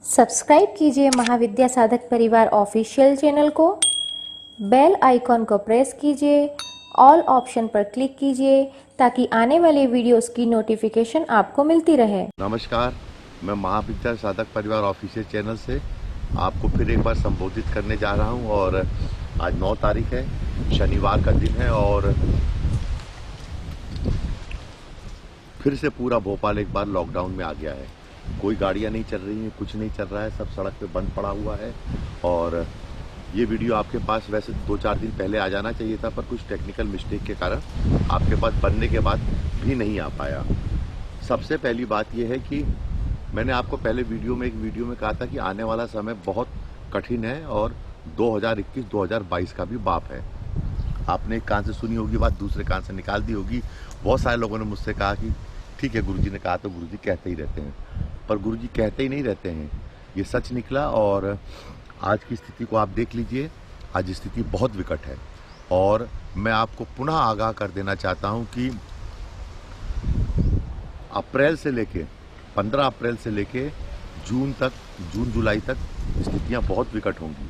Subscribe कीजिए महाविद्या साधक परिवार ऑफिशियल चैनल को, बेल आइकॉन को प्रेस कीजिए, ऑल ऑप्शन पर क्लिक कीजिए ताकि आने वाले वीडियोस की नोटिफिकेशन आपको मिलती रहे। नमस्कार, मैं महाविद्या साधक परिवार ऑफिशियल चैनल से आपको फिर एक बार संबोधित करने जा रहा हूं और आज 9 तारीख है, शनिवार का दिन है और फिर से पूरा भोपाल एक बार लॉकडाउन में आ गया है। कोई गाड़ियां नहीं चल रही हैं, कुछ नहीं चल रहा है, सब सड़क पे बंद पड़ा हुआ है। और ये वीडियो आपके पास वैसे 2-4 दिन पहले आ जाना चाहिए था, पर कुछ टेक्निकल मिस्टेक के कारण आपके पास बनने के बाद भी नहीं आ पाया। सबसे पहली बात यह है कि मैंने आपको पहले एक वीडियो में कहा था कि आने वाला समय बहुत कठिन है और 2021-2022 का भी बाप है। आपने एक कान से सुनी होगी बात, दूसरे कान से निकाल दी होगी। बहुत सारे लोगों ने मुझसे कहा कि ठीक है, गुरुजी ने कहा तो गुरुजी कहते ही रहते हैं, पर गुरुजी कहते ही नहीं रहते हैं। ये सच निकला और आज की स्थिति को आप देख लीजिए। आज स्थिति बहुत विकट है और मैं आपको पुनः आगाह कर देना चाहता हूं कि अप्रैल से लेके 15 अप्रैल से लेके जून जुलाई तक स्थितियां बहुत विकट होंगी।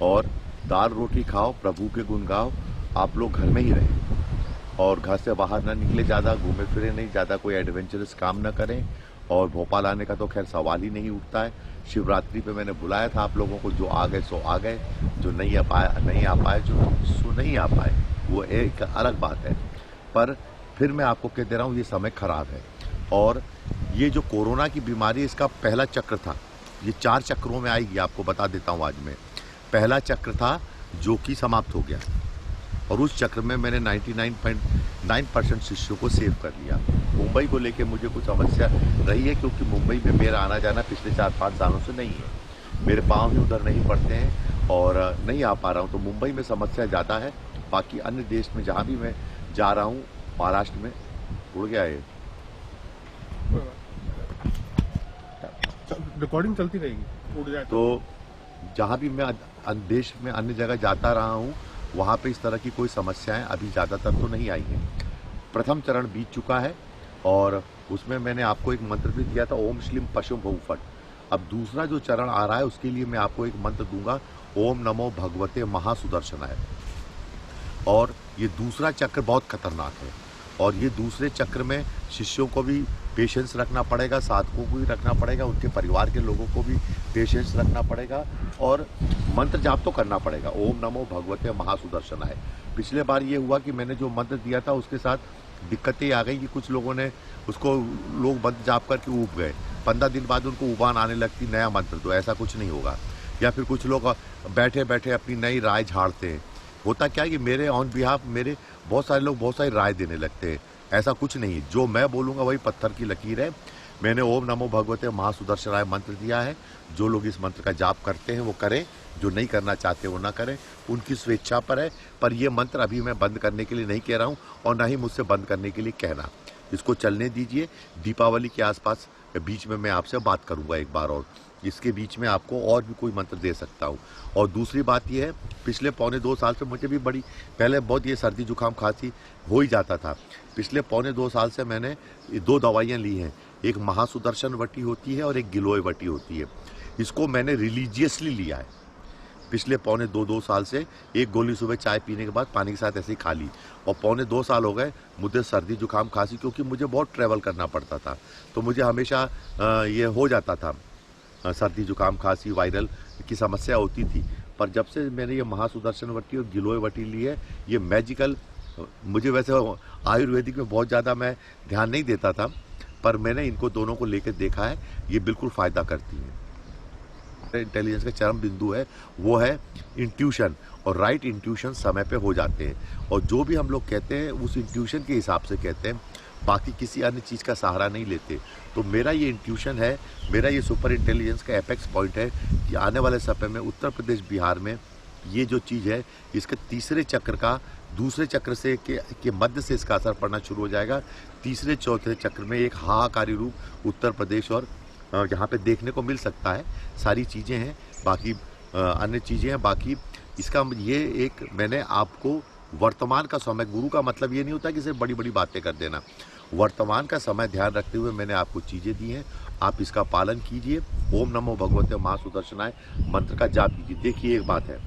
और दाल रोटी खाओ, प्रभु के गुण गाओ, आप लोग घर में ही रहें और घर से बाहर ना निकले, ज़्यादा घूमे फिरे नहीं, ज़्यादा कोई एडवेंचरस काम ना करें। और भोपाल आने का तो खैर सवाल ही नहीं उठता है। शिवरात्रि पे मैंने बुलाया था आप लोगों को, जो आ गए सो आ गए, जो नहीं आ पाए जो नहीं आ पाए वो एक अलग बात है। पर फिर मैं आपको कह दे रहा हूँ, ये समय खराब है। और ये जो कोरोना की बीमारी, इसका पहला चक्र था, ये 4 चक्रों में आएगी, आपको बता देता हूँ आज मैं। पहला चक्र था जो कि समाप्त हो गया और उस चक्र में मैंने 99.9% शिष्यों को सेव कर लिया। मुंबई को लेके मुझे कुछ समस्या रही है, क्योंकि मुंबई में मेरा आना जाना पिछले 4-5 सालों से नहीं है। मेरे पाँव ही उधर नहीं पड़ते हैं और नहीं आ पा रहा हूँ, तो मुंबई में समस्या ज़्यादा है। बाकी अन्य देश में जहाँ भी मैं जा रहा हूँ, महाराष्ट्र में उड़ गया है, रिकॉर्डिंग चलती रहेगी, उड़ जाए तो जहाँ भी मैं देश में अन्य जगह जाता रहा हूँ, वहाँ पे इस तरह की कोई समस्याएं अभी ज़्यादातर तो नहीं आई हैं। प्रथम चरण बीत चुका है और उसमें मैंने आपको एक मंत्र भी दिया था, ओम श्लीम पशुम बहुफट। अब दूसरा जो चरण आ रहा है, उसके लिए मैं आपको एक मंत्र दूंगा, ओम नमो भगवते महासुदर्शनाय। और ये दूसरा चक्र बहुत खतरनाक है और ये दूसरे चक्र में शिष्यों को भी पेशेंस रखना पड़ेगा, साधकों को भी रखना पड़ेगा, उनके परिवार के लोगों को भी पेशेंस रखना पड़ेगा और मंत्र जाप तो करना पड़ेगा, ओम नमो भगवते महासुदर्शनाय। पिछले बार ये हुआ कि मैंने जो मंत्र दिया था उसके साथ दिक्कतें आ गई कि कुछ लोगों ने उसको मंत्र जाप करके ऊब गए, 15 दिन बाद उनको उबान आने लगती, नया मंत्र दो। ऐसा कुछ नहीं होगा। या फिर कुछ लोग बैठे बैठे अपनी नई राय झाड़ते हैं। होता क्या है कि मेरे ऑन बिहाफ मेरे बहुत सारे लोग बहुत सारी राय देने लगते हैं। ऐसा कुछ नहीं है, जो मैं बोलूँगा वही पत्थर की लकीर है। मैंने ओम नमो भगवते महासुदर्शनाय मंत्र दिया है। जो लोग इस मंत्र का जाप करते हैं वो करें, जो नहीं करना चाहते वो ना करें, उनकी स्वेच्छा पर है। पर ये मंत्र अभी मैं बंद करने के लिए नहीं कह रहा हूँ और ना ही मुझसे बंद करने के लिए कहना। इसको चलने दीजिए। दीपावली के आसपास बीच में मैं आपसे बात करूँगा एक बार, और इसके बीच में आपको और भी कोई मंत्र दे सकता हूँ। और दूसरी बात यह है, पिछले 1.25 साल से मुझे भी पहले बहुत ये सर्दी जुकाम खांसी हो ही जाता था। पिछले 1.25 साल से मैंने 2 दवाइयाँ ली हैं, एक महासुदर्शन वटी होती है और एक गिलोय वटी होती है। इसको मैंने रिलीजियसली लिया है पिछले 1.25-2 साल से। एक गोली सुबह चाय पीने के बाद पानी के साथ ऐसे ही खा ली और 1.25 साल हो गए मुझे सर्दी जुकाम खांसी, क्योंकि मुझे बहुत ट्रैवल करना पड़ता था, तो मुझे हमेशा ये हो जाता था, सर्दी जुकाम खांसी वायरल की समस्या होती थी। पर जब से मैंने ये महासुदर्शन वटी और गिलोय वटी ली है, ये मैजिकल, मुझे वैसे आयुर्वेदिक में बहुत ज़्यादा मैं ध्यान नहीं देता था, पर मैंने इनको दोनों को लेकर देखा है, ये बिल्कुल फ़ायदा करती हैं। इंटेलिजेंस का चरम बिंदु है वो है इंट्यूशन, और राइट इंट्यूशन समय पे हो जाते हैं। और जो भी हम लोग कहते हैं उस इंट्यूशन के हिसाब से कहते हैं, बाकी किसी अन्य चीज़ का सहारा नहीं लेते। तो मेरा ये इंट्यूशन है, मेरा ये सुपर इंटेलिजेंस का एपेक्स पॉइंट है कि आने वाले समय में उत्तर प्रदेश बिहार में ये जो चीज़ है, इसके तीसरे चक्र का दूसरे चक्र से के मध्य से इसका असर पड़ना शुरू हो जाएगा। तीसरे चौथे चक्र में एक हाहाकारी रूप उत्तर प्रदेश और यहाँ पे देखने को मिल सकता है। सारी चीज़ें हैं, बाकी अन्य चीज़ें हैं। बाकी इसका ये एक मैंने आपको वर्तमान का समय, गुरु का मतलब ये नहीं होता कि सिर्फ बड़ी बड़ी बातें कर देना। वर्तमान का समय ध्यान रखते हुए मैंने आपको चीज़ें दी हैं, आप इसका पालन कीजिए। ओम नमो भगवते महासुदर्शनाय मंत्र का जाप कीजिए। देखिए एक बात है,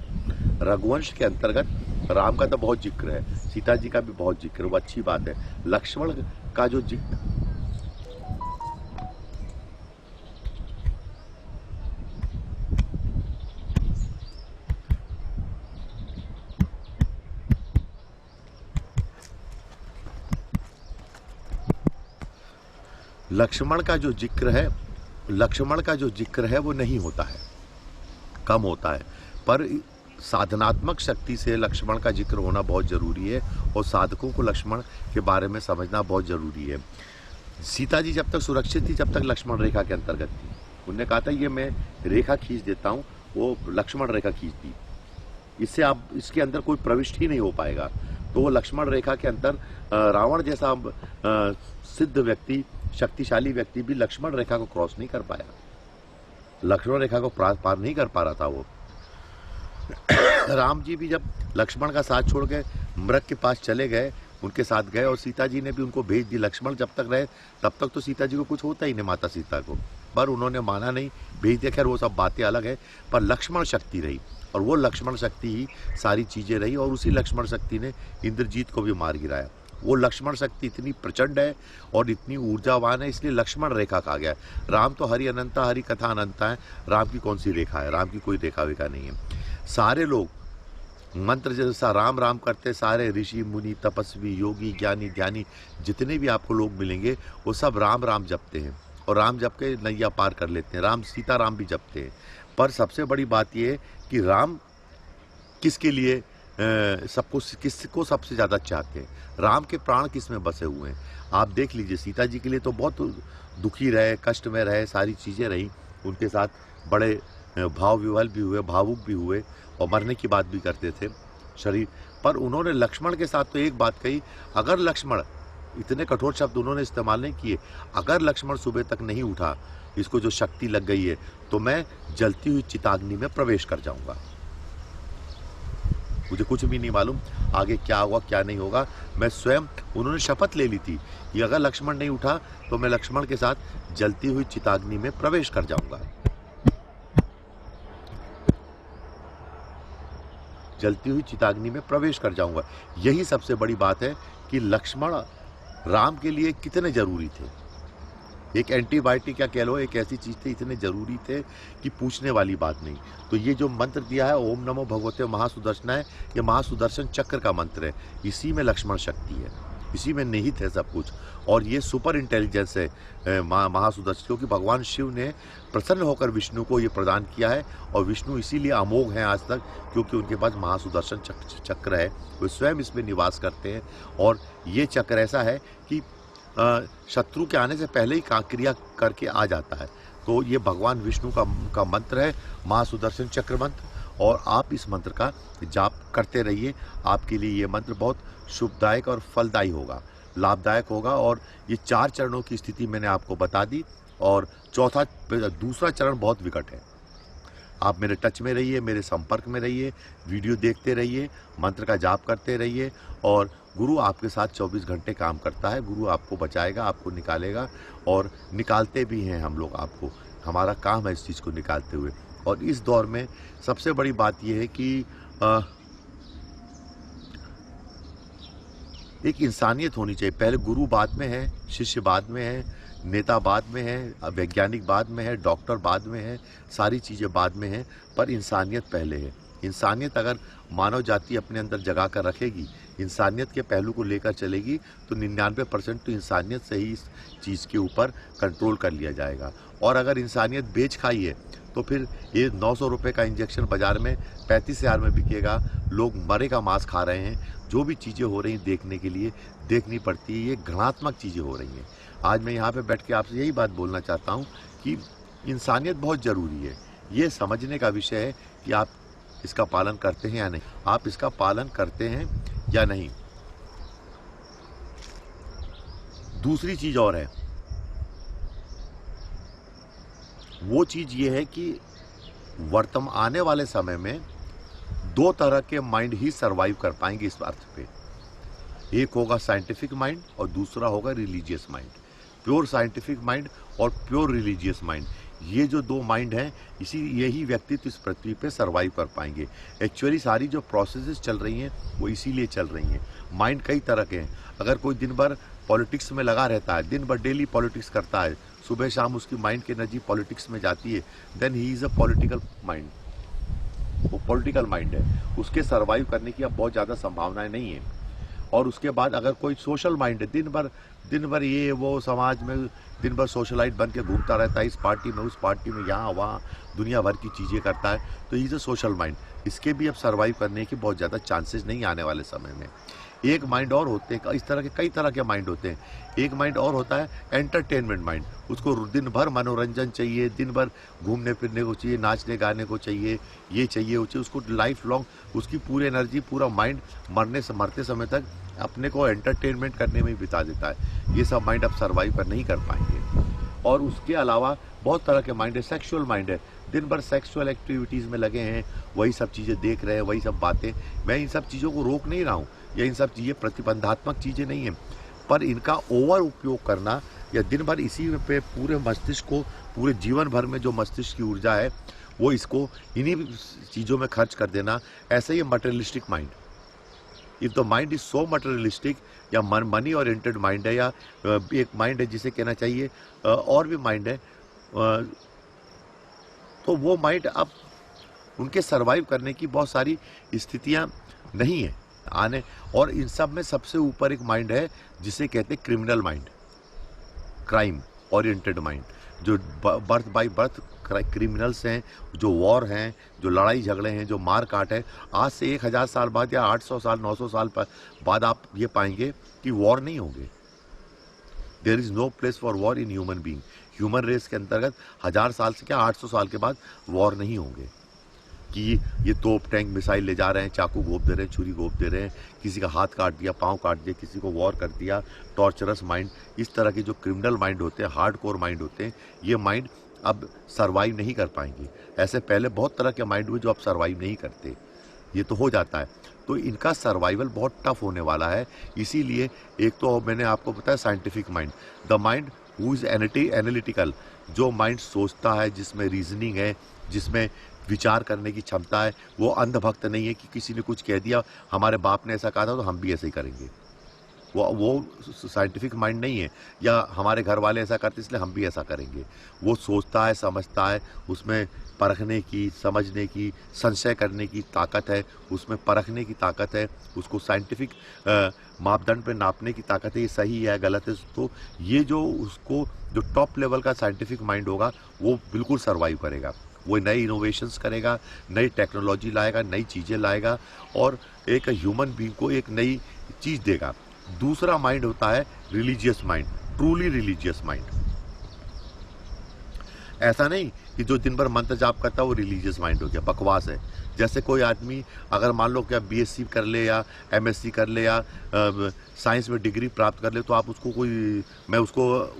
रघुवंश के अंतर्गत राम का तो बहुत जिक्र है, सीता जी का भी बहुत जिक्र है, वो अच्छी बात है। लक्ष्मण का जो जिक्र लक्ष्मण का जो जिक्र है वो नहीं होता है, कम होता है, पर साधनात्मक शक्ति से लक्ष्मण का जिक्र होना बहुत जरूरी है और साधकों को लक्ष्मण के बारे में समझना बहुत जरूरी है। सीता जी जब तक सुरक्षित थी, जब तक लक्ष्मण रेखा के अंतर्गत थी, उन्होंने कहा था ये मैं रेखा खींच देता हूँ, वो लक्ष्मण रेखा खींच दी, इससे आप इसके अंदर कोई प्रविष्ट ही नहीं हो पाएगा। तो वो लक्ष्मण रेखा के अंदर रावण जैसा सिद्ध व्यक्ति, शक्तिशाली व्यक्ति भी लक्ष्मण रेखा को क्रॉस नहीं कर पाया, लक्ष्मण रेखा को पार नहीं कर पा रहा था वो। राम जी भी जब लक्ष्मण का साथ छोड़ के मृग के पास चले गए, उनके साथ गए और सीता जी ने भी उनको भेज दी। लक्ष्मण जब तक रहे तब तक तो सीता जी को कुछ होता ही नहीं, माता सीता को, पर उन्होंने माना नहीं, भेज दिया। खैर वो सब बातें अलग है, पर लक्ष्मण शक्ति रही और वो लक्ष्मण शक्ति ही सारी चीजें रही और उसी लक्ष्मण शक्ति ने इंद्रजीत को भी मार गिराया। वो लक्ष्मण शक्ति इतनी प्रचंड है और इतनी ऊर्जावान है, इसलिए लक्ष्मण रेखा कहा गया। राम तो हरि अनंता, हरि कथा अनंता है, राम की कौन सी रेखा है, राम की कोई रेखा वेखा नहीं है। सारे लोग मंत्र जैसा राम राम करते, सारे ऋषि मुनि तपस्वी योगी ज्ञानी ध्यानी जितने भी आपको लोग मिलेंगे वो सब राम राम जपते हैं और राम जप के नैया पार कर लेते हैं। राम सीता राम भी जपते हैं, पर सबसे बड़ी बात यह है कि राम किसके लिए किसको सबसे ज्यादा चाहते हैं, राम के प्राण किस में बसे हुए हैं। आप देख लीजिए, सीता जी के लिए तो बहुत दुखी रहे, कष्ट में रहे, सारी चीजें रही, उनके साथ बड़े भाव विवल भी हुए, भावुक भी हुए और मरने की बात भी करते थे शरीर, पर उन्होंने लक्ष्मण के साथ तो एक बात कही, अगर लक्ष्मण, इतने कठोर शब्द उन्होंने इस्तेमाल नहीं किए, अगर लक्ष्मण सुबह तक नहीं उठा, इसको जो शक्ति लग गई है, तो मैं जलती हुई चिताग्नि में प्रवेश कर जाऊंगा। मुझे कुछ भी नहीं मालूम आगे क्या होगा क्या नहीं होगा, मैं स्वयं, उन्होंने शपथ ले ली थी कि अगर लक्ष्मण नहीं उठा तो मैं लक्ष्मण के साथ जलती हुई चिताग्नि में प्रवेश कर जाऊंगा, जलती हुई चिताग्नि में प्रवेश कर जाऊंगा। यही सबसे बड़ी बात है कि लक्ष्मण राम के लिए कितने जरूरी थे। एक एंटीबायोटिक क्या कह लो, एक ऐसी चीज थे, इतने जरूरी थे कि पूछने वाली बात नहीं। तो ये जो मंत्र दिया है ओम नमो भगवते महासुदर्शनाय, ये महासुदर्शन चक्र का मंत्र है, इसी में लक्ष्मण शक्ति है, इसी में निहित है सब कुछ। और ये सुपर इंटेलिजेंस है महासुदर्शन, क्योंकि भगवान शिव ने प्रसन्न होकर विष्णु को ये प्रदान किया है और विष्णु इसीलिए अमोघ हैं आज तक, क्योंकि उनके पास महासुदर्शन चक्र है, वे स्वयं इसमें निवास करते हैं। और ये चक्र ऐसा है कि शत्रु के आने से पहले ही क्रिया करके आ जाता है। तो ये भगवान विष्णु का मंत्र है, महासुदर्शन चक्र मंत्र, और आप इस मंत्र का जाप करते रहिए। आपके लिए ये मंत्र बहुत शुभदायक और फलदायी होगा, लाभदायक होगा। और ये 4 चरणों की स्थिति मैंने आपको बता दी, और दूसरा चरण बहुत विकट है। आप मेरे टच में रहिए, मेरे संपर्क में रहिए, वीडियो देखते रहिए, मंत्र का जाप करते रहिए, और गुरु आपके साथ 24 घंटे काम करता है। गुरु आपको बचाएगा, आपको निकालेगा, और निकालते भी हैं हम लोग आपको, हमारा काम है इस चीज़ को निकालते हुए। और इस दौर में सबसे बड़ी बात यह है कि एक इंसानियत होनी चाहिए। पहले गुरु बाद में है, शिष्य बाद में है, नेता बाद में है, वैज्ञानिक बाद में है, डॉक्टर बाद में है, सारी चीज़ें बाद में हैं, पर इंसानियत पहले है। इंसानियत अगर मानव जाति अपने अंदर जगा कर रखेगी, इंसानियत के पहलू को लेकर चलेगी, तो 99% तो इंसानियत से ही इस चीज़ के ऊपर कंट्रोल कर लिया जाएगा। और अगर इंसानियत बेच खाई है तो फिर ये 900 रुपये का इंजेक्शन बाजार में 35,000 में बिकेगा, लोग मरे का मांस खा रहे हैं। जो भी चीज़ें हो रही हैं देखने के लिए देखनी पड़ती है, ये घृणात्मक चीज़ें हो रही हैं। आज मैं यहाँ पे बैठ के आपसे यही बात बोलना चाहता हूँ कि इंसानियत बहुत ज़रूरी है। ये समझने का विषय है कि आप इसका पालन करते हैं या नहीं, आप इसका पालन करते हैं या नहीं। दूसरी चीज़ और है, वो चीज़ ये है कि वर्तमान आने वाले समय में 2 तरह के माइंड ही सरवाइव कर पाएंगे इस अर्थ पे। एक होगा साइंटिफिक माइंड और दूसरा होगा religious mind. Pure scientific mind और प्योर रिलीजियस माइंड, ये जो दो माइंड हैं, यही व्यक्तित्व इस पृथ्वी पे सरवाइव कर पाएंगे। एक्चुअली सारी जो प्रोसेसेस चल रही हैं वो इसीलिए चल रही हैं। माइंड कई तरह के हैं। अगर कोई दिन भर पॉलिटिक्स में लगा रहता है, दिन भर डेली पॉलिटिक्स करता है, सुबह शाम उसकी माइंड की एनर्जी पॉलिटिक्स में जाती है, then he is a political mind. वो पॉलिटिकल माइंड है, उसके सर्वाइव करने की अब बहुत ज़्यादा संभावनाएं नहीं है। और उसके बाद अगर कोई सोशल माइंड है, दिन भर ये वो समाज में दिन भर सोशलाइट बन के घूमता रहता है, इस पार्टी में उस पार्टी में, यहाँ वहाँ दुनिया भर की चीज़ें करता है, तो इज़ अ सोशल माइंड। इसके भी अब सर्वाइव करने के बहुत ज़्यादा चांसेस नहीं आने वाले समय में। एक माइंड और होते हैं, इस तरह के कई तरह के माइंड होते हैं। एक माइंड और होता है एंटरटेनमेंट माइंड। उसको दिन भर मनोरंजन चाहिए, दिन भर घूमने फिरने को चाहिए, नाचने गाने को चाहिए, ये चाहिए वो चाहिए, उसको लाइफ लॉन्ग उसकी पूरी एनर्जी, पूरा माइंड मरते समय तक अपने को एंटरटेनमेंट करने में ही बिता देता है। ये सब माइंड अब सर्वाइव कर नहीं कर पाएंगे। और उसके अलावा बहुत तरह के माइंड है। सेक्सुअल माइंड है, दिन भर सेक्सुअल एक्टिविटीज़ में लगे हैं, वही सब चीज़ें देख रहे हैं, वही सब बातें। मैं इन सब चीज़ों को रोक नहीं रहा हूँ, या इन सब चीज़ें प्रतिबंधात्मक चीज़ें नहीं हैं, पर इनका ओवर उपयोग करना या दिन भर इसी पे पूरे मस्तिष्क को, पूरे जीवन भर में जो मस्तिष्क की ऊर्जा है वो इसको इन्हीं चीज़ों में खर्च कर देना, ऐसे ही materialistic mind. If the mind is so materialistic, या मनी ओरिएंटेड माइंड है, या एक माइंड है जिसे कहना चाहिए और भी माइंड है, तो वो माइंड अब उनके सरवाइव करने की बहुत सारी स्थितियां नहीं है आने। और इन सब में सबसे ऊपर एक माइंड है जिसे कहते हैं criminal mind, crime oriented mind, जो बर्थ बाय बर्थ क्रिमिनल्स हैं, जो वॉर हैं, जो लड़ाई झगड़े हैं, जो मार काट है। आज से 1000 साल बाद या 800 साल 900 साल बाद आप ये पाएंगे कि वॉर नहीं होंगे। There is no place for war in human being. Human race के अंतर्गत 1000 साल से क्या 800 साल के बाद वॉर नहीं होंगे कि ये तोप टैंक मिसाइल ले जा रहे हैं, चाकू घोंप दे रहे हैं, छुरी घोंप दे रहे हैं, किसी का हाथ काट दिया, पाँव काट दिया, किसी को वॉर कर दिया, टॉर्चरस माइंड। इस तरह के जो क्रिमिनल माइंड होते हैं, हार्ड कोर माइंड होते हैं, ये माइंड अब सर्वाइव नहीं कर पाएंगे। ऐसे पहले बहुत तरह के माइंड हुए जो अब सर्वाइव नहीं करते, ये तो हो जाता है। तो इनका सर्वाइवल बहुत टफ होने वाला है। इसीलिए एक तो मैंने आपको बताया scientific mind, the mind who is analytical, जो माइंड सोचता है, जिसमें रीजनिंग है, जिसमें विचार करने की क्षमता है। वो अंधभक्त नहीं है कि किसी ने कुछ कह दिया, हमारे बाप ने ऐसा कहा था तो हम भी ऐसे ही करेंगे। वो साइंटिफिक माइंड नहीं है, या हमारे घर वाले ऐसा करते इसलिए हम भी ऐसा करेंगे। वो सोचता है, समझता है, उसमें परखने की, समझने की, संशय करने की ताकत है, उसमें परखने की ताकत है, उसको साइंटिफिक मापदंड पे नापने की ताकत है, ये सही है गलत है। तो ये जो टॉप लेवल का साइंटिफिक माइंड होगा वो बिल्कुल सर्वाइव करेगा। वो नए इनोवेशंस करेगा, नई टेक्नोलॉजी लाएगा, नई चीज़ें लाएगा, और एक ह्यूमन बीइंग को एक नई चीज़ देगा। दूसरा माइंड होता है religious mind, truly religious mind. ऐसा नहीं कि जो दिन भर मंत्र जाप करता है वो रिलीजियस माइंड हो गया, बकवास है। जैसे कोई आदमी अगर मान लो क्या बीएससी कर ले या एमएससी कर ले या साइंस में डिग्री प्राप्त कर ले, तो आप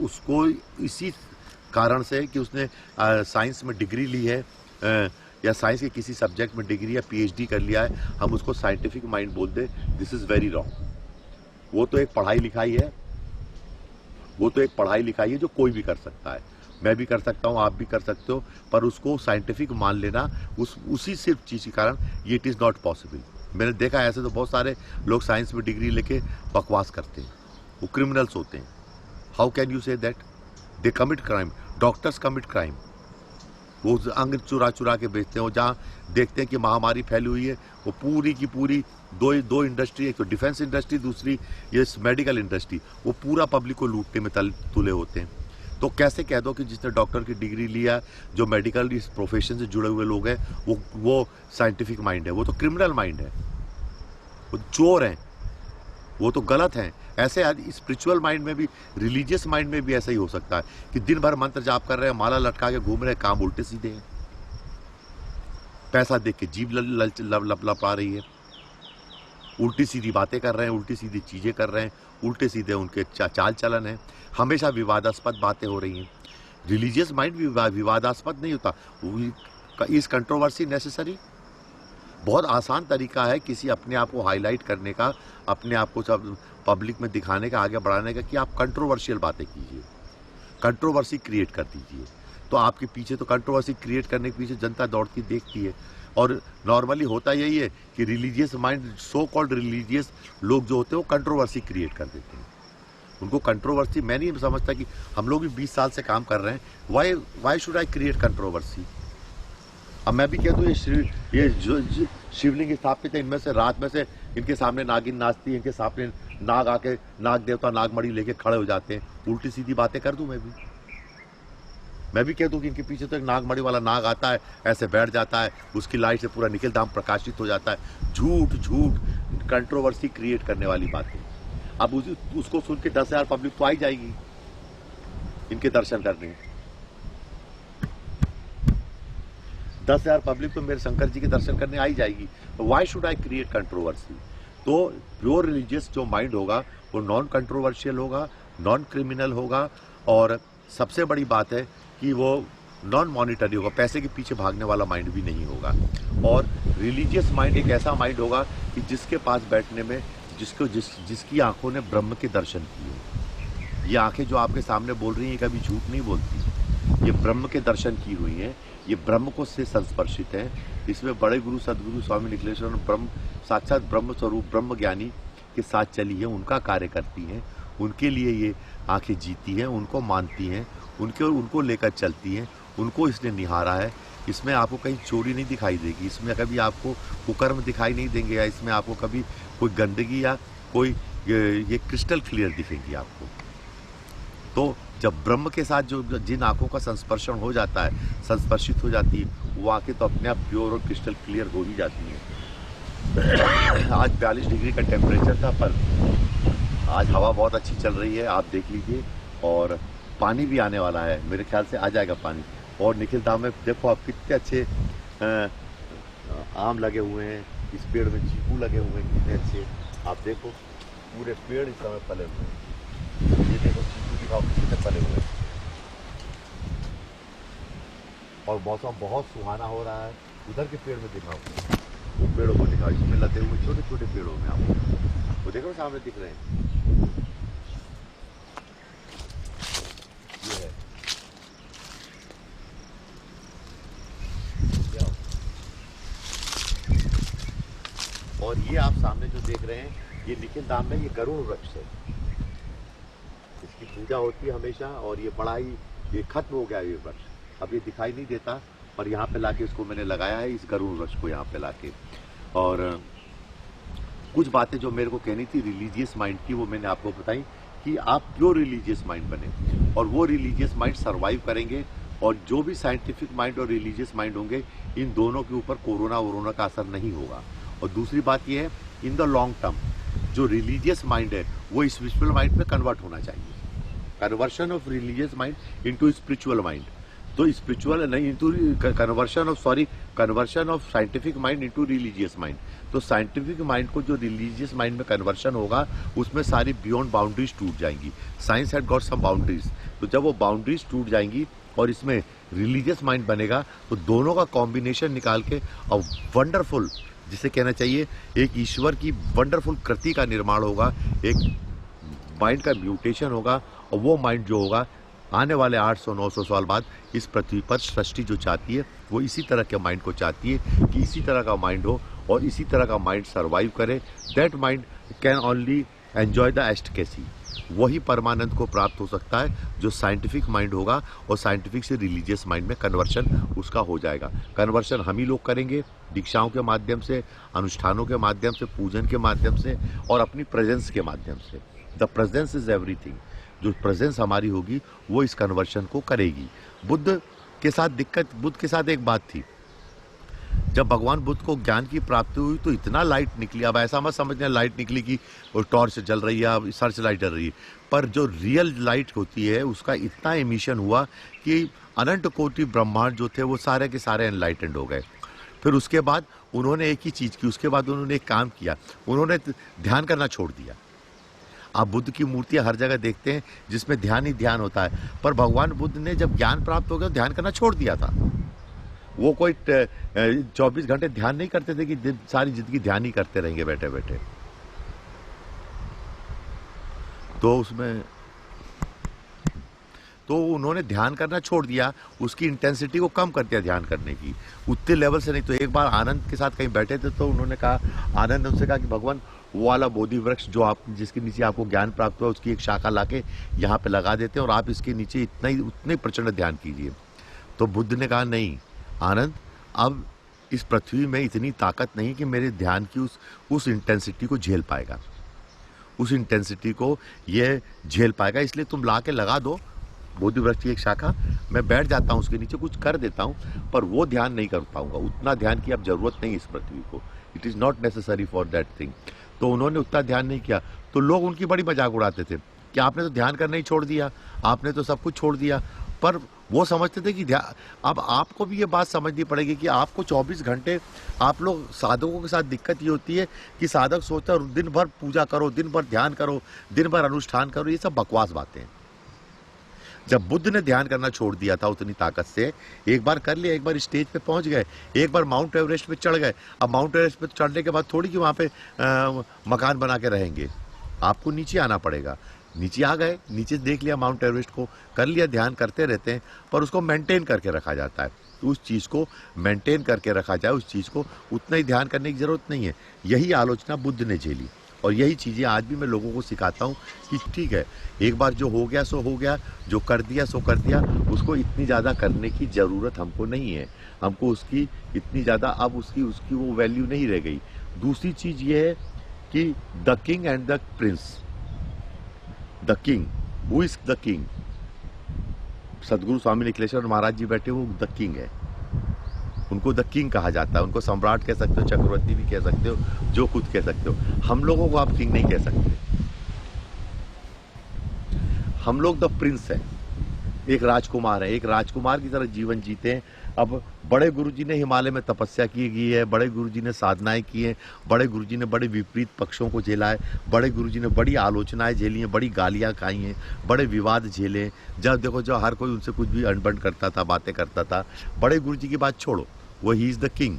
उसको इसी कारण से कि उसने साइंस में डिग्री ली है या साइंस के किसी सब्जेक्ट में डिग्री या पीएचडी कर लिया है, हम उसको साइंटिफिक माइंड बोल दे, दिस इज़ वेरी रॉन्ग। वो तो एक पढ़ाई लिखाई है जो कोई भी कर सकता है, मैं भी कर सकता हूँ, आप भी कर सकते हो, पर उसको साइंटिफिक मान लेना उसी सिर्फ चीज़ के कारण ये इट इज़ नॉट पॉसिबल। मैंने देखा ऐसे तो बहुत सारे लोग साइंस में डिग्री लेके बकवास करते हैं, वो क्रिमिनल्स होते हैं। How can you say that? They commit crime, doctors commit crime. वो अंग चुरा के बेचते हैं। वो जहाँ देखते हैं कि महामारी फैली हुई है, वो पूरी की पूरी दो इंडस्ट्री, एक तो डिफेंस इंडस्ट्री, दूसरी ये मेडिकल इंडस्ट्री, वो पूरा पब्लिक को लूटने में तुले होते हैं। तो कैसे कह दो कि जिसने डॉक्टर की डिग्री लिया, जो मेडिकल इस प्रोफेशन से जुड़े हुए लोग हैं, वो साइंटिफिक माइंड है? वो तो क्रिमिनल माइंड है, वो चोर हैं, वो तो गलत हैं। ऐसे स्पिरिचुअल माइंड में भी, रिलीजियस माइंड में भी ऐसा ही हो सकता है कि दिन भर मंत्र जाप कर रहे हैं, माला लटका के घूम रहे हैं, काम उल्टे सीधे हैं, पैसा देख के जीभ लपला रही है, उल्टी सीधी बातें कर रहे हैं, उल्टी सीधी चीज़ें कर रहे हैं, उल्टे सीधे उनके चाल चलन है, हमेशा विवादास्पद बातें हो रही हैं। रिलीजियस माइंड विवादास्पद नहीं होता। Is controversy necessary? बहुत आसान तरीका है किसी अपने आप को हाईलाइट करने का, अपने आप को सब पब्लिक में दिखाने का, आगे बढ़ाने का, कि आप कंट्रोवर्शियल बातें कीजिए, कंट्रोवर्सी क्रिएट कर दीजिए। तो आपके पीछे तो कंट्रोवर्सी क्रिएट करने के पीछे जनता दौड़ती देखती है। और नॉर्मली होता यही है कि religious mind, so called religious लोग जो होते हैं वो कंट्रोवर्सी क्रिएट कर देते हैं। उनको कंट्रोवर्सी, मैं नहीं समझता कि हम लोग भी 20 साल से काम कर रहे हैं, why should I create controversy. अब मैं भी कहता हूँ ये जो शिवलिंग स्थापित है, इनमें से रात में से इनके सामने नागिन नाचती है, इनके सामने नाग आके, नाग देवता नागमणि लेके खड़े हो जाते हैं, उल्टी सीधी बातें कर दूं मैं भी कह दूं कि इनके पीछे तो एक नागमणि वाला नाग आता है, ऐसे बैठ जाता है, उसकी लाइट से पूरा निखिल धाम प्रकाशित हो जाता है। झूठ झूठ कंट्रोवर्सी क्रिएट करने वाली बातें। अब उसको सुन के 10,000 पब्लिक तो आई जाएगी इनके दर्शन करने। 10,000 पब्लिक तो मेरे शंकर जी के दर्शन करने आई जाएगी। Why should I create controversy. तो प्योर रिलीजियस जो माइंड होगा वो नॉन कंट्रोवर्शियल होगा, नॉन क्रिमिनल होगा, और सबसे बड़ी बात है कि वो नॉन मॉनिटरी होगा, पैसे के पीछे भागने वाला माइंड भी नहीं होगा। और रिलीजियस माइंड एक ऐसा माइंड होगा कि जिसके पास बैठने में जिसकी आंखों ने ब्रह्म के दर्शन किए। ये आंखें जो आपके सामने बोल रही हैं कभी झूठ नहीं बोलती, ये ब्रह्म के दर्शन की हुई हैं, ये ब्रह्म को से संस्पर्शित है। इसमें बड़े गुरु सदगुरु स्वामी निखिलेश्वर ब्रह्म, साक्षात ब्रह्म स्वरूप ब्रह्म ज्ञानी के साथ चली है, उनका कार्य करती हैं, उनके लिए ये आंखें जीती हैं, उनको मानती हैं, उनको लेकर चलती हैं, उनको इसने निहारा है। इसमें आपको कहीं चोरी नहीं दिखाई देगी, इसमें कभी आपको कुकर्म दिखाई नहीं देंगे, या इसमें आपको कभी कोई गंदगी या कोई ये क्रिस्टल क्लियर दिखेगी आपको। तो जब ब्रह्म के साथ जो जिन आंखों का संस्पर्शन हो जाता है, संस्पर्शित हो जाती है, वो आंखें तो अपने आप प्योर और क्रिस्टल क्लियर हो ही जाती हैं। आज 42 डिग्री का टेम्परेचर था, पर आज हवा बहुत अच्छी चल रही है, आप देख लीजिए। और पानी भी आने वाला है, मेरे ख्याल से आ जाएगा पानी। और निखिल धाम में देखो आप कितने अच्छे आम लगे हुए हैं, इस पेड़ में चीकू लगे हुए हैं कितने अच्छे, आप देखो पूरे पेड़ इस समय फले हुए हैं। ये देखो चीकू दिखाओ कितने फले हुए हैं, और मौसम बहुत सुहाना हो रहा है। उधर के पेड़ में दिखाओ, वो पेड़ों को दिखाओ, इसमें लगे हुए छोटे छोटे पेड़ों में आपको वो देखो सामने दिख रहे हैं। ये है और ये आप सामने जो देख रहे हैं, ये निखिल धाम में ये गरुड़ वृक्ष है, इसकी पूजा होती है हमेशा। और ये बड़ा ही, ये खत्म हो गया ये वृक्ष, अब ये दिखाई नहीं देता, पर यहाँ पे लाके इसको मैंने लगाया है, इस गरुड़ वृक्ष को यहाँ पे लाके। और कुछ बातें जो मेरे को कहनी थी रिलीजियस माइंड की, वो मैंने आपको बताई कि आप प्योर रिलीजियस माइंड बने, और वो रिलीजियस माइंड सर्वाइव करेंगे। और जो भी साइंटिफिक माइंड और रिलीजियस माइंड होंगे, इन दोनों के ऊपर कोरोना का असर नहीं होगा। और दूसरी बात ये है, इन द लॉन्ग टर्म जो रिलीजियस माइंड है वो स्पिरिचुअल माइंड में कन्वर्ट होना चाहिए। Conversion of religious mind into spiritual mind, तो स्पिरिचुअल नहीं into conversion of scientific mind into religious mind. तो साइंटिफिक माइंड को जो रिलीजियस माइंड में कन्वर्शन होगा, उसमें सारी बियॉन्ड बाउंड्रीज टूट जाएंगी। Science had got some boundaries, तो जब वो बाउंड्रीज टूट जाएंगी और इसमें रिलीजियस माइंड बनेगा, तो दोनों का कॉम्बिनेशन निकाल के अब वंडरफुल, जिसे कहना चाहिए एक ईश्वर की वंडरफुल कृति का निर्माण होगा, एक माइंड का म्यूटेशन होगा। और वो माइंड जो होगा आने वाले 800-900 साल बाद इस पृथ्वी पर सृष्टि जो चाहती है, वो इसी तरह के माइंड को चाहती है कि इसी तरह का माइंड हो और इसी तरह का माइंड सर्वाइव करे। That mind can only enjoy the ecstasy. वही परमानंद को प्राप्त हो सकता है जो साइंटिफिक माइंड होगा, और साइंटिफिक से रिलीजियस माइंड में कन्वर्शन उसका हो जाएगा। कन्वर्शन हम ही लोग करेंगे, दीक्षाओं के माध्यम से, अनुष्ठानों के माध्यम से, पूजन के माध्यम से, और अपनी प्रेजेंस के माध्यम से। The presence is everything. जो प्रेजेंस हमारी होगी वो इस कन्वर्शन को करेगी। बुद्ध के साथ एक बात थी, जब भगवान बुद्ध को ज्ञान की प्राप्ति हुई तो इतना लाइट निकली। अब ऐसा मत समझना लाइट निकली कि वो टॉर्च जल रही है, सर्च लाइट जल रही है, पर जो रियल लाइट होती है उसका इतना एमिशन हुआ कि अनंत कोटि ब्रह्मांड जो थे वो सारे के सारे एनलाइटेंड हो गए। फिर उसके बाद उन्होंने एक ही चीज़ की, उसके बाद उन्होंने एक काम किया, उन्होंने ध्यान करना छोड़ दिया। आप बुद्ध की मूर्तियां हर जगह देखते हैं जिसमें ध्यान ही ध्यान होता है, पर भगवान बुद्ध ने जब ज्ञान प्राप्त हो गया ध्यान करना छोड़ दिया था। वो कोई 24 घंटे ध्यान नहीं करते थे कि सारी जिंदगी ध्यान ही करते रहेंगे बैठे बैठे। तो उन्होंने ध्यान करना छोड़ दिया, उसकी इंटेंसिटी को कम कर दिया ध्यान करने की, उतने लेवल से नहीं। तो एक बार आनंद के साथ कहीं बैठे थे तो उन्होंने कहा, आनंद ने उनसे कहा कि भगवान वो वाला बोधि वृक्ष जो आप जिसके नीचे आपको ज्ञान प्राप्त हुआ उसकी एक शाखा लाके यहाँ पे लगा देते हैं और आप इसके नीचे उतने प्रचंड ध्यान कीजिए। तो बुद्ध ने कहा, नहीं आनंद, अब इस पृथ्वी में इतनी ताकत नहीं कि मेरे ध्यान की उस इंटेंसिटी को झेल पाएगा, उस इंटेंसिटी को ये झेल पाएगा, इसलिए तुम ला के लगा दो बोधि वृक्ष की एक शाखा, मैं बैठ जाता हूँ उसके नीचे, कुछ कर देता हूँ, पर वो ध्यान नहीं कर पाऊंगा, उतना ध्यान की अब जरूरत नहीं इस पृथ्वी को, it is not necessary for that thing. तो उन्होंने उतना ध्यान नहीं किया। तो लोग उनकी बड़ी मजाक उड़ाते थे कि आपने तो ध्यान करना ही छोड़ दिया, आपने तो सब कुछ छोड़ दिया। पर वो समझते थे कि अब आपको भी ये बात समझनी पड़ेगी कि आपको 24 घंटे, आप लोग साधकों के साथ दिक्कत ये होती है कि साधक सोचता है दिन भर पूजा करो, दिन भर ध्यान करो, दिन भर अनुष्ठान करो, ये सब बकवास बातें हैं। जब बुद्ध ने ध्यान करना छोड़ दिया था उतनी ताकत से, एक बार कर लिया, एक बार स्टेज पे पहुंच गए, एक बार माउंट एवरेस्ट पे चढ़ गए। अब माउंट एवरेस्ट पे चढ़ने के बाद थोड़ी कि वहाँ पे मकान बना के रहेंगे, आपको नीचे आना पड़ेगा। नीचे आ गए, नीचे देख लिया माउंट एवरेस्ट को, कर लिया, ध्यान करते रहते हैं, पर उसको मेंटेन करके रखा जाता है। तो उस चीज़ को मेंटेन करके रखा जाए, उस चीज़ को उतना ही ध्यान करने की ज़रूरत नहीं है। यही आलोचना बुद्ध ने झेली और यही चीज़ें आज भी मैं लोगों को सिखाता हूँ कि ठीक है, एक बार जो हो गया सो हो गया, जो कर दिया सो कर दिया, उसको इतनी ज़्यादा करने की ज़रूरत हमको नहीं है, हमको उसकी इतनी ज़्यादा अब उसकी वो वैल्यू नहीं रह गई। दूसरी चीज़ ये है कि the king and the Prince, the king, who is the king? सदगुरु स्वामी निखिलेश्वर महाराज जी बैठे, वो द किंग है, उनको द किंग कहा जाता है। उनको सम्राट कह सकते हो, चक्रवर्ती भी कह सकते हो, जो खुद कह सकते हो। हम लोगों को आप किंग नहीं कह सकते, हम लोग द प्रिंस हैं, एक राजकुमार है, एक राजकुमार की तरह जीवन जीते हैं। अब बड़े गुरुजी ने हिमालय में तपस्या की है, बड़े गुरुजी ने साधनाएं की हैं, बड़े गुरुजी ने बड़े विपरीत पक्षों को झेला है, बड़े गुरुजी ने बड़ी आलोचनाएं झेली हैं, बड़ी गालियां खाई हैं, बड़े विवाद झेले। जब देखो, जब हर कोई उनसे कुछ भी अनबन करता था, बातें करता था, बड़े गुरुजी की बात छोड़ो, वो ही इज़ द किंग।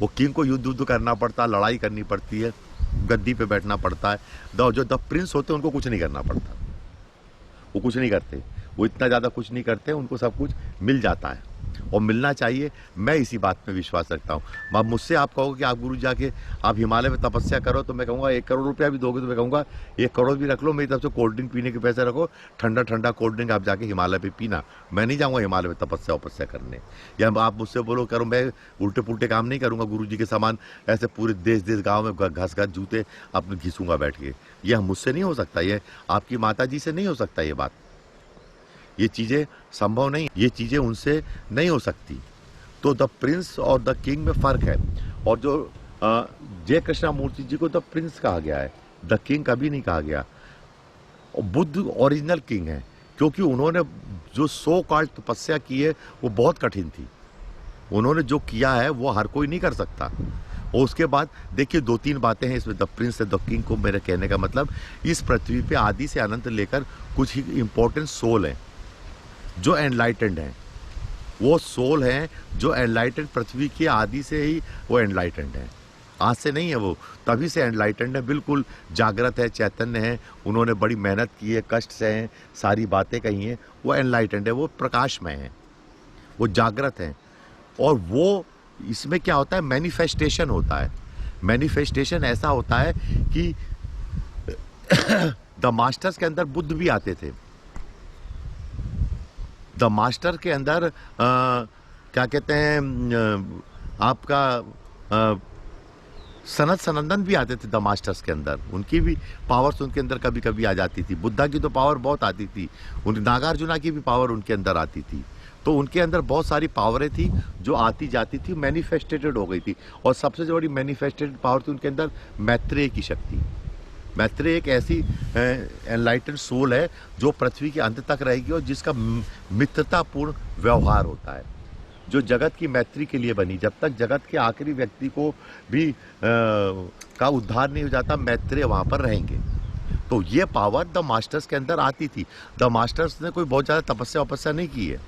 वो किंग को युद्ध करना पड़ता, लड़ाई करनी पड़ती है, गद्दी पे बैठना पड़ता है। जो द प्रिंस होते हैं उनको कुछ नहीं करना पड़ता, वो कुछ नहीं करते, वो इतना ज़्यादा कुछ नहीं करते, उनको सब कुछ मिल जाता है और मिलना चाहिए। मैं इसी बात में विश्वास रखता हूँ। अब मुझसे आप कहोगे कि आप गुरु जाके आप हिमालय में तपस्या करो, तो मैं कहूँगा 1 करोड़ रुपया भी दोगे तो मैं कहूँगा 1 करोड़ भी रख लो, मेरी तरफ से कोल्ड ड्रिंक पीने के पैसे रखो, ठंडा ठंडा कोल्ड ड्रिंक आप जाके हिमालय पे पीना। मैं नहीं जाऊँगा हिमालय में तपस्या करने। या आप मुझसे बोलो करो, मैं उल्टे पुल्टे काम नहीं करूँगा गुरु जी के समान, ऐसे पूरे देश गाँव में घस जूते अपने घिसूँगा बैठ के। यह मुझसे नहीं हो सकता, ये आपकी माता जी से नहीं हो सकता, ये बात, ये चीज़ें संभव नहीं, ये चीज़ें उनसे नहीं हो सकती। तो द प्रिंस और द किंग में फ़र्क है। और जो जय कृष्णमूर्ति जी को द प्रिंस कहा गया है, द किंग कभी नहीं कहा गया। और बुद्ध ओरिजिनल किंग है, क्योंकि उन्होंने जो सो कॉल्ड तपस्या की है वो बहुत कठिन थी। उन्होंने जो किया है वो हर कोई नहीं कर सकता। और उसके बाद देखिए 2-3 बातें हैं इसमें। The Prince and the king को मेरे कहने का मतलब, इस पृथ्वी पे आदि से अनंत लेकर कुछ ही इंपॉर्टेंट सोल हैं जो एनलाइटेंड हैं। वो सोल हैं जो एनलाइटेंड, पृथ्वी की आदि से ही वो एनलाइटेंड हैं, आज से नहीं है, वो तभी से एनलाइटेंड है, बिल्कुल जागृत है, चैतन्य है। उन्होंने बड़ी मेहनत की है, कष्ट से हैं, सारी बातें कही हैं, वो एनलाइटेंड है, वो प्रकाशमय है, वो जागृत हैं। और वो इसमें क्या होता है, मैनिफेस्टेशन होता है। मैनिफेस्टेशन ऐसा होता है कि द मास्टर्स के अंदर बुद्ध भी आते थे। द मास्टर के अंदर क्या कहते हैं, आपका सनत सनंदन भी आते थे द मास्टर्स के अंदर। उनकी भी पावर्स उनके अंदर कभी कभी आ जाती थी। बुद्धा की तो पावर बहुत आती थी, नागार्जुना की भी पावर उनके अंदर आती थी। तो उनके अंदर बहुत सारी पावरें थी जो आती जाती थी, मैनिफेस्टेटेड हो गई थी। और सबसे जो बड़ी मैनिफेस्टेड पावर थी उनके अंदर मैत्रेय की शक्ति। मैत्रेय एक ऐसी एनलाइटेंड सोल है जो पृथ्वी के अंत तक रहेगी और जिसका मित्रतापूर्ण व्यवहार होता है, जो जगत की मैत्री के लिए बनी। जब तक जगत के आखिरी व्यक्ति को भी का उद्धार नहीं हो जाता, मैत्रेय वहाँ पर रहेंगे। तो ये पावर द मास्टर्स के अंदर आती थी। द मास्टर्स ने कोई बहुत ज़्यादा तपस्या वपस्या नहीं की है।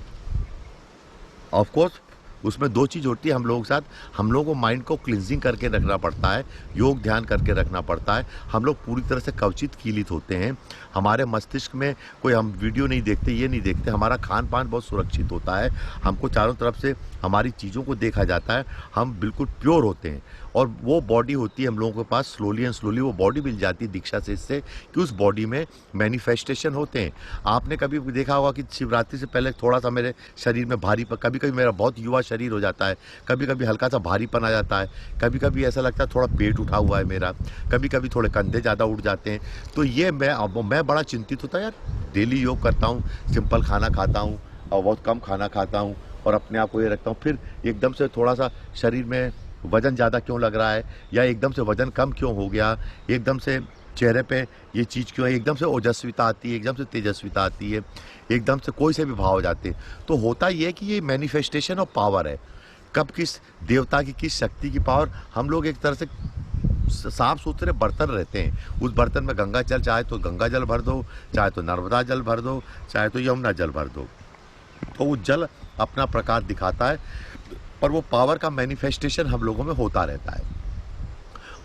ऑफ कोर्स उसमें दो चीज़ होती है हम लोगों के साथ। हम लोगों को माइंड को क्लिनजिंग करके रखना पड़ता है, योग ध्यान करके रखना पड़ता है। हम लोग पूरी तरह से कवचित कीलित होते हैं। हमारे मस्तिष्क में कोई हम वीडियो नहीं देखते, ये नहीं देखते। हमारा खान पान बहुत सुरक्षित होता है। हमको चारों तरफ से हमारी चीज़ों को देखा जाता है। हम बिल्कुल प्योर होते हैं और वो बॉडी होती है हम लोगों के पास। स्लोली एंड स्लोली वो बॉडी मिल जाती है दीक्षा से, इससे कि उस बॉडी में मैनिफेस्टेशन होते हैं। आपने कभी देखा होगा कि शिवरात्रि से पहले थोड़ा सा मेरे शरीर में भारी, कभी कभी मेरा बहुत युवा शरीर हो जाता है, कभी कभी हल्का सा भारीपन आ जाता है, कभी कभी ऐसा लगता है थोड़ा पेट उठा हुआ है मेरा, कभी कभी थोड़े कंधे ज़्यादा उठ जाते हैं। तो ये मैं बड़ा चिंतित होता यार। डेली योग करता हूँ, सिंपल खाना खाता हूँ और बहुत कम खाना खाता हूँ और अपने आप को ये रखता हूँ, फिर एकदम से थोड़ा सा शरीर में वजन ज़्यादा क्यों लग रहा है, या एकदम से वजन कम क्यों हो गया, एकदम से चेहरे पे ये चीज़ क्यों है, एकदम से ओजस्विता आती है, एकदम से तेजस्विता आती है, एकदम से कोई से भी भाव हो जाते हैं। तो होता ये है कि ये मैनिफेस्टेशन ऑफ पावर है। कब किस देवता की, किस शक्ति की पावर। हम लोग एक तरह से साफ सुथरे बर्तन रहते हैं। उस बर्तन में गंगा जल, चाहे तो गंगा जल भर दो, चाहे तो नर्मदा जल भर दो, चाहे तो यमुना जल भर दो, तो वो जल अपना प्रकार दिखाता है, पर वो पावर का मैनिफेस्टेशन हम लोगों में होता रहता है।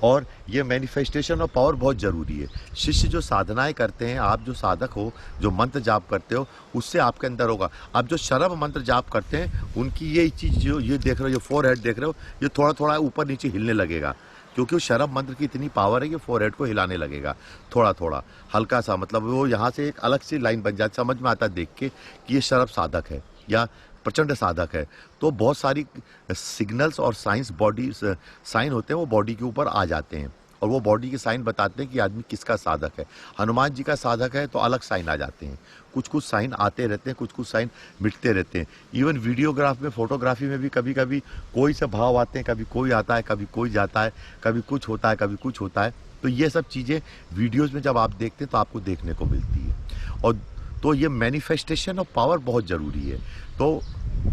और ये मैनिफेस्टेशन ऑफ पावर बहुत ज़रूरी है। शिष्य जो साधनाएं करते हैं, आप जो साधक हो, जो मंत्र जाप करते हो, उससे आपके अंदर होगा। आप जो शरभ मंत्र जाप करते हैं, उनकी ये चीज़ जो ये देख रहे हो, ये फोरहेड देख रहे हो, ये थोड़ा थोड़ा ऊपर नीचे हिलने लगेगा, क्योंकि वो शरभ मंत्र की इतनी पावर है कि फोरहेड को हिलाने लगेगा थोड़ा थोड़ा, हल्का सा। मतलब वो यहाँ से एक अलग सी लाइन बन जाती, समझ में आता है देख के कि ये शरभ साधक है या प्रचंड साधक है। तो बहुत सारी सिग्नल्स और साइन होते हैं, वो बॉडी के ऊपर आ जाते हैं और वो बॉडी के साइन बताते हैं कि आदमी किसका साधक है। हनुमान जी का साधक है तो अलग साइन आ जाते हैं। कुछ कुछ साइन आते रहते हैं, कुछ कुछ साइन मिटते रहते हैं। इवन वीडियोग्राफ में, फोटोग्राफी में भी कभी कभी कोई से भाव आते हैं, कभी कोई आता है, कभी कोई जाता है, कभी कुछ होता है, कभी कुछ होता है। तो ये सब चीज़ें वीडियोज़ में जब आप देखते हैं तो आपको देखने को मिलती है। और तो ये मैनिफेस्टेशन ऑफ पावर बहुत ज़रूरी है। तो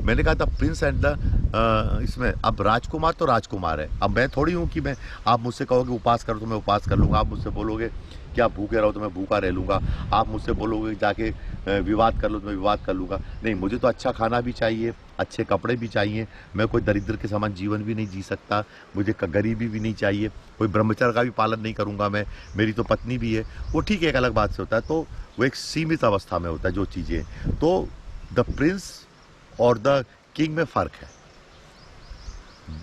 मैंने कहा था प्रिंस एंड द इसमें अब राजकुमार तो राजकुमार है। अब मैं थोड़ी हूँ कि मैं, आप मुझसे कहोगे उपास करो तो मैं उपास कर लूँगा, आप मुझसे बोलोगे कि आप भूखे रहो तो मैं भूखा रह लूँगा, आप मुझसे बोलोगे जाके विवाद कर लो तो मैं विवाद कर लूँगा। नहीं, मुझे तो अच्छा खाना भी चाहिए, अच्छे कपड़े भी चाहिए। मैं कोई दरिद्र के समान जीवन भी नहीं जी सकता, मुझे गरीबी भी नहीं चाहिए, कोई ब्रह्मचर्य का भी पालन नहीं करूँगा मैं। मेरी तो पत्नी भी है, वो ठीक है, एक अलग बात से होता है। तो वो एक सीमित अवस्था में होता है जो चीज़ें। तो द प्रिंस और द किंग में फ़र्क है।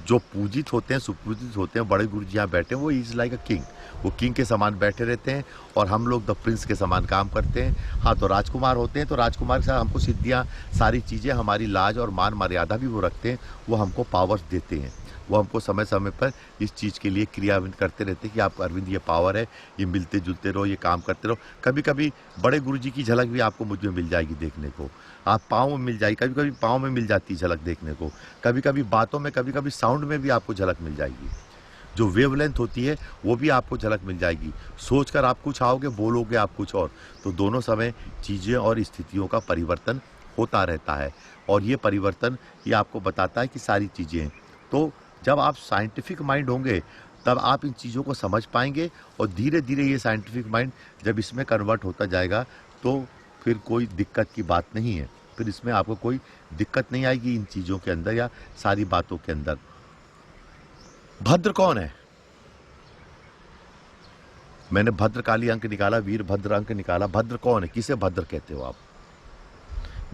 जो पूजित होते हैं, सुपूजित होते हैं, बड़े गुरु जी यहाँ बैठे हैं, वो इज़ लाइक अ किंग। वो किंग के समान बैठे रहते हैं और हम लोग द प्रिंस के समान काम करते हैं। हाँ, तो राजकुमार होते हैं तो राजकुमार के साथ हमको सिद्धियाँ, सारी चीज़ें, हमारी लाज और मान मर्यादा भी वो रखते हैं। वो हमको पावर्स देते हैं, वो हमको समय समय पर इस चीज़ के लिए क्रियान्वित करते रहते हैं कि आप अरविंद ये पावर है, ये मिलते जुलते रहो, ये काम करते रहो। कभी कभी बड़े गुरु जी की झलक भी आपको मुझ में मिल जाएगी देखने को। आप पाँव में मिल जाएगी, कभी कभी पाँव में मिल जाती है झलक देखने को, कभी कभी बातों में, कभी कभी साउंड में भी आपको झलक मिल जाएगी। जो वेवलेंथ होती है वो भी आपको झलक मिल जाएगी। सोचकर आप कुछ आओगे, बोलोगे आप कुछ और। तो दोनों समय चीज़ें और स्थितियों का परिवर्तन होता रहता है और ये परिवर्तन ये आपको बताता है कि सारी चीज़ें। तो जब आप साइंटिफिक माइंड होंगे तब आप इन चीज़ों को समझ पाएंगे और धीरे धीरे ये साइंटिफिक माइंड जब इसमें कन्वर्ट होता जाएगा तो फिर कोई दिक्कत की बात नहीं है। फिर इसमें आपको कोई दिक्कत नहीं आएगी इन चीज़ों के अंदर या सारी बातों के अंदर। भद्र कौन है? मैंने भद्रकाली अंक निकाला, वीरभद्र अंक निकाला। भद्र कौन है? किसे भद्र कहते हो आप?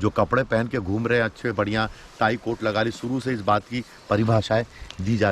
जो कपड़े पहन के घूम रहे हैं अच्छे बढ़िया, टाई कोट लगा ली, शुरू से इस बात की परिभाषाएं दी जा रही।